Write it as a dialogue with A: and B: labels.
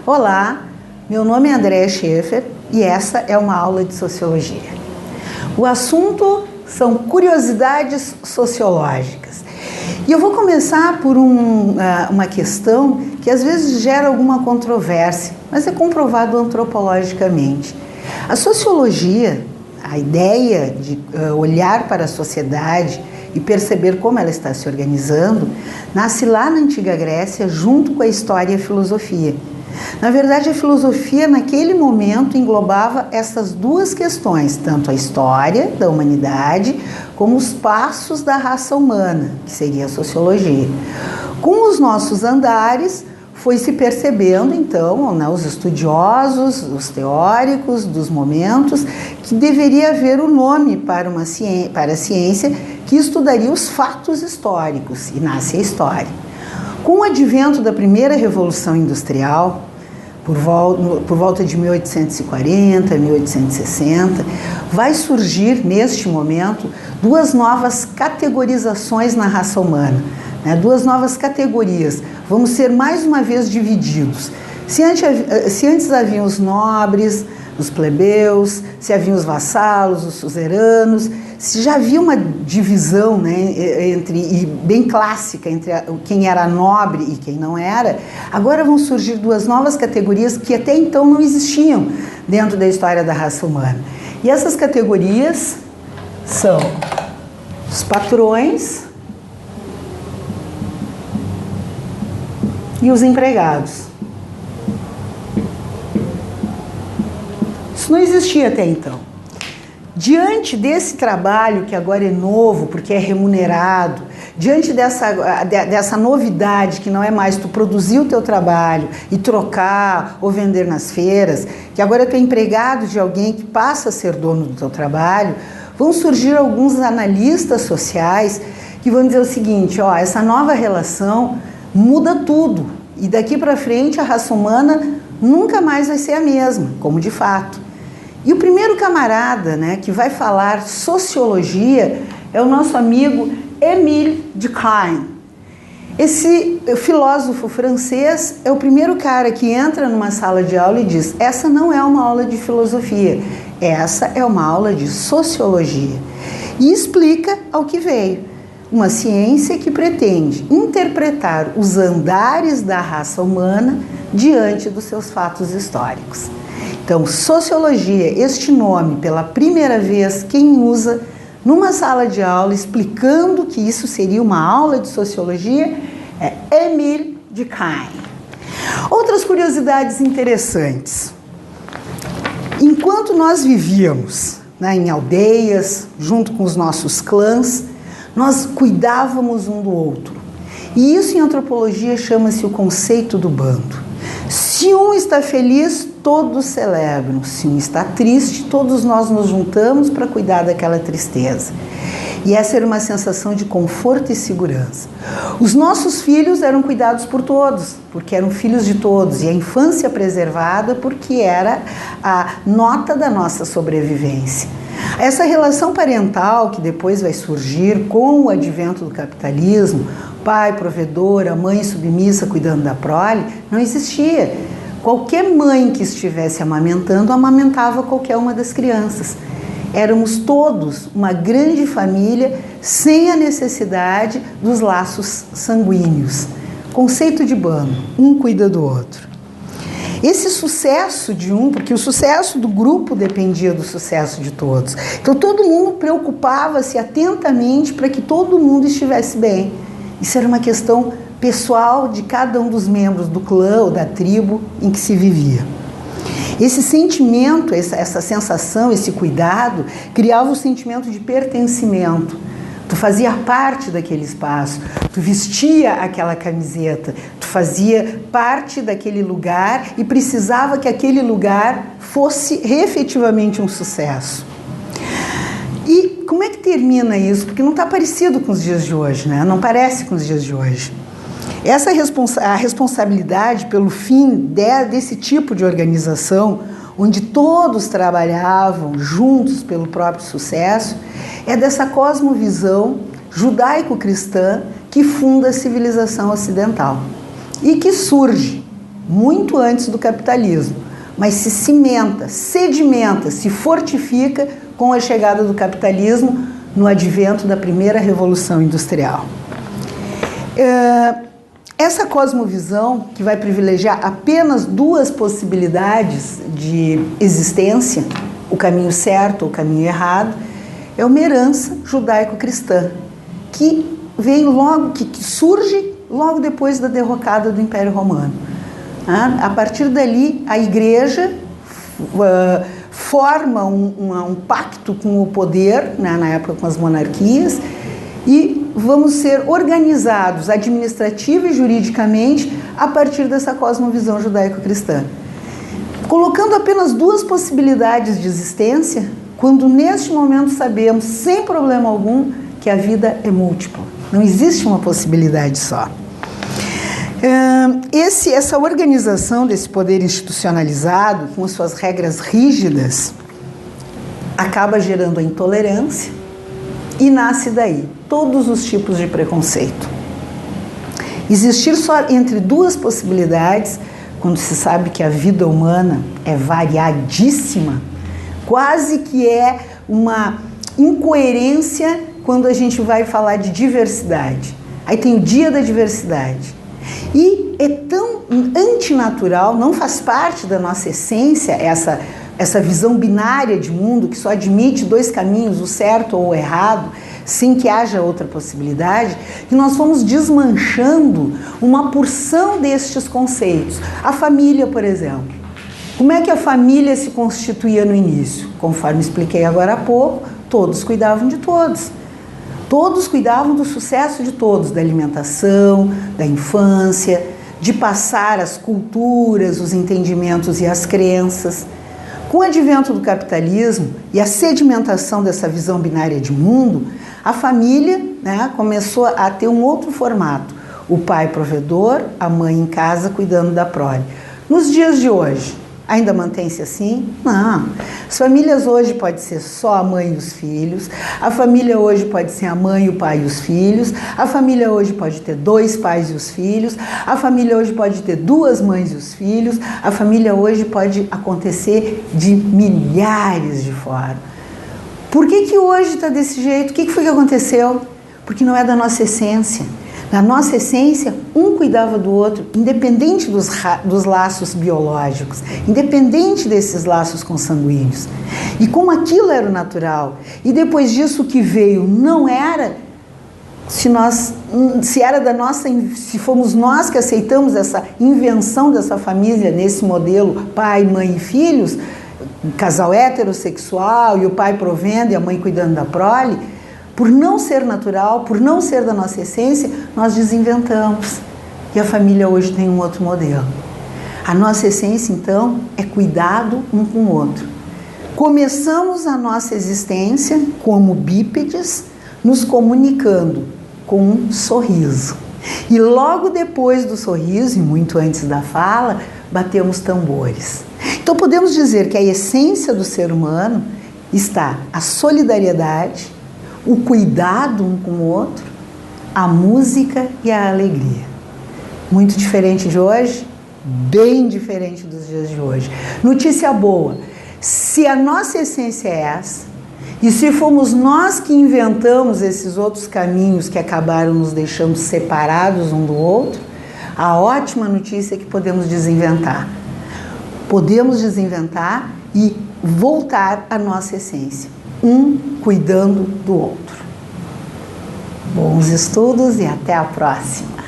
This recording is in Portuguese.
A: Olá, meu nome é Andréa Schaefer e essa é uma aula de Sociologia. O assunto são curiosidades sociológicas. E eu vou começar por uma questão que às vezes gera alguma controvérsia, mas é comprovado antropologicamente. A sociologia, a ideia de olhar para a sociedade e perceber como ela está se organizando, nasce lá na Antiga Grécia junto com a história e a filosofia. Na verdade, a filosofia naquele momento englobava essas duas questões, tanto a história da humanidade como os passos da raça humana, que seria a sociologia. Com os nossos andares, foi se percebendo, então, os estudiosos, os teóricos dos momentos, que deveria haver um nome para a ciência que estudaria os fatos históricos, e nasce a história. Com o advento da primeira Revolução Industrial, por volta de 1840, 1860, vai surgir, neste momento, duas novas categorizações na raça humana, duas novas categorias. Vamos ser mais uma vez divididos. Se antes haviam os nobres, os plebeus, se haviam os vassalos, os suzeranos, se já havia uma divisão, bem clássica entre quem era nobre e quem não era, agora vão surgir duas novas categorias que até então não existiam dentro da história da raça humana. E essas categorias são os patrões e os empregados. Isso não existia até então. Diante desse trabalho, que agora é novo, porque é remunerado, diante dessa novidade, que não é mais tu produzir o teu trabalho e trocar ou vender nas feiras, que agora tu é empregado de alguém que passa a ser dono do teu trabalho, vão surgir alguns analistas sociais que vão dizer o seguinte: essa nova relação muda tudo, e daqui para frente a raça humana nunca mais vai ser a mesma, como de fato. E o primeiro camarada, que vai falar sociologia é o nosso amigo Émile Durkheim. Esse filósofo francês é o primeiro cara que entra numa sala de aula e diz: essa não é uma aula de filosofia, essa é uma aula de sociologia. E explica ao que veio. Uma ciência que pretende interpretar os andares da raça humana diante dos seus fatos históricos. Então, sociologia, este nome, pela primeira vez, quem usa numa sala de aula, explicando que isso seria uma aula de sociologia, é Émile Durkheim. Outras curiosidades interessantes. Enquanto nós vivíamos em aldeias, junto com os nossos clãs, nós cuidávamos um do outro. E isso em antropologia chama-se o conceito do bando. Se um está feliz, todos celebram. Se um está triste, todos nós nos juntamos para cuidar daquela tristeza. E essa era uma sensação de conforto e segurança. Os nossos filhos eram cuidados por todos, porque eram filhos de todos. E a infância preservada porque era a nota da nossa sobrevivência. Essa relação parental que depois vai surgir com o advento do capitalismo, pai provedor, a mãe submissa cuidando da prole, não existia. Qualquer mãe que estivesse amamentando, amamentava qualquer uma das crianças. Éramos todos uma grande família sem a necessidade dos laços sanguíneos. Conceito de bando, um cuida do outro. Esse sucesso de um, porque o sucesso do grupo dependia do sucesso de todos. Então todo mundo preocupava-se atentamente para que todo mundo estivesse bem. Isso era uma questão pessoal de cada um dos membros do clã ou da tribo em que se vivia. Esse sentimento, essa sensação, esse cuidado, criava o sentimento de pertencimento. Tu fazia parte daquele espaço, tu vestia aquela camiseta, tu fazia parte daquele lugar e precisava que aquele lugar fosse efetivamente um sucesso. E como é que termina isso? Porque não está parecido com os dias de hoje, Não parece com os dias de hoje. A responsabilidade pelo fim desse tipo de organização, onde todos trabalhavam juntos pelo próprio sucesso, é dessa cosmovisão judaico-cristã que funda a civilização ocidental e que surge muito antes do capitalismo, mas se cimenta, sedimenta, se fortifica com a chegada do capitalismo no advento da primeira Revolução Industrial. Essa cosmovisão, que vai privilegiar apenas duas possibilidades de existência, o caminho certo ou o caminho errado, é uma herança judaico-cristã, que vem logo, que surge logo depois da derrocada do Império Romano. A partir dali, a Igreja forma um pacto com o poder, né, na época com as monarquias, e vamos ser organizados administrativa e juridicamente a partir dessa cosmovisão judaico-cristã. Colocando apenas duas possibilidades de existência, quando neste momento sabemos, sem problema algum, que a vida é múltipla. Não existe uma possibilidade só. Essa organização desse poder institucionalizado, com suas regras rígidas, acaba gerando a intolerância e nasce daí todos os tipos de preconceito. Existir só entre duas possibilidades, quando se sabe que a vida humana é variadíssima, quase que é uma incoerência quando a gente vai falar de diversidade. Aí tem o Dia da Diversidade. E é tão antinatural, não faz parte da nossa essência essa visão binária de mundo que só admite dois caminhos, o certo ou o errado, sem que haja outra possibilidade, que nós fomos desmanchando uma porção destes conceitos. A família, por exemplo. Como é que a família se constituía no início? Conforme expliquei agora há pouco, todos cuidavam de todos. Todos cuidavam do sucesso de todos, da alimentação, da infância, de passar as culturas, os entendimentos e as crenças. Com o advento do capitalismo e a sedimentação dessa visão binária de mundo, a família, né, começou a ter um outro formato. O pai provedor, a mãe em casa cuidando da prole. Nos dias de hoje, ainda mantém-se assim? Não. As famílias hoje pode ser só a mãe e os filhos, a família hoje pode ser a mãe, o pai e os filhos, a família hoje pode ter dois pais e os filhos, a família hoje pode ter duas mães e os filhos, a família hoje pode acontecer de milhares de formas. Por que hoje está desse jeito? O que foi que aconteceu? Porque não é da nossa essência. Na nossa essência, um cuidava do outro, independente dos laços biológicos, independente desses laços consanguíneos. E como aquilo era o natural, e depois disso o que veio não era, se fomos nós que aceitamos essa invenção dessa família, nesse modelo pai, mãe e filhos, casal heterossexual, e o pai provendo e a mãe cuidando da prole, por não ser natural, por não ser da nossa essência, nós desinventamos. E a família hoje tem um outro modelo. A nossa essência, então, é cuidado um com o outro. Começamos a nossa existência como bípedes, nos comunicando com um sorriso. E logo depois do sorriso, e muito antes da fala, batemos tambores. Então podemos dizer que a essência do ser humano está a solidariedade, o cuidado um com o outro, a música e a alegria. Muito diferente de hoje, bem diferente dos dias de hoje. Notícia boa, se a nossa essência é essa, e se fomos nós que inventamos esses outros caminhos que acabaram nos deixando separados um do outro, a ótima notícia é que podemos desinventar. Podemos desinventar e voltar à nossa essência. Um cuidando do outro. Bons estudos e até a próxima!